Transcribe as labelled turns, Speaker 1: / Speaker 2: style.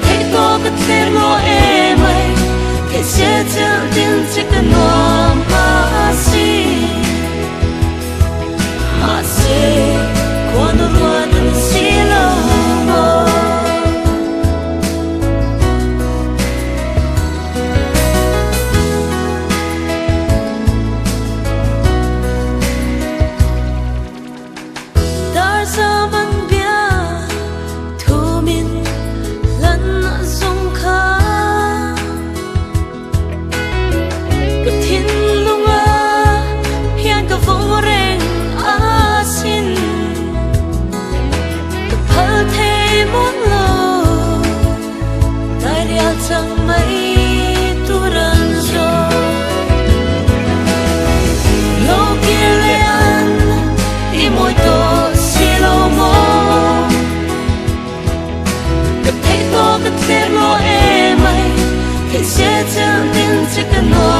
Speaker 1: thấy có cái thêm lo em ấy cái sẽ chờ đến chỉ cần nó mà si quando lo dan si lo dar zaman chẳng mấy tu rần rồi lâu kia lệ ăn đi môi tổ xì lâu mô gặp thấy có cái thêm lo em ấy thì sẽ chẳng tin chỉ cần nói